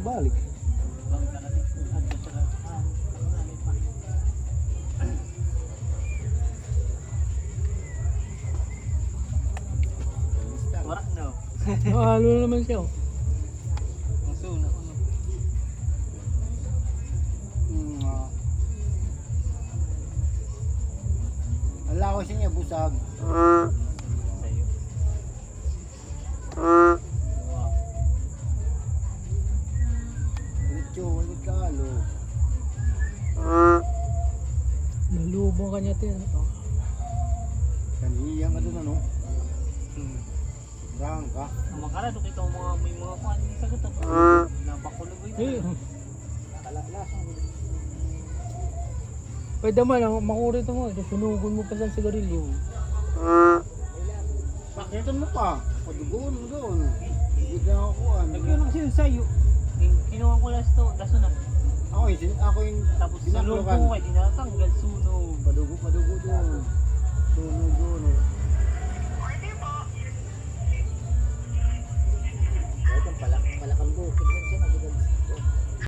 nakabalik. Bang talaga. Adto sa Warak no. Halo na naman siya. Oh. Ang suna ko no. Ala ko siya busag. Sa'yo. Wow. Ulit ulit kalo. Nalubong kanya tin. Kaniyang ka doon ano? Rang ka. Ang makara do kita mga may mga kuan ni sagot ako. Napakulog Eh, ito. Nakalalasang ko. pwede man ang makurit mo. Sunugon mo pa sa sigarilyo. Pakitan mo pa. Padugoon mo doon. Hindi na ako kuhan. Nagkaroon kasi yun sa'yo. Kinuha ko last to, na. Ako yung Tapos binaklokan. sunog ko, di natanggal sunog. Padugo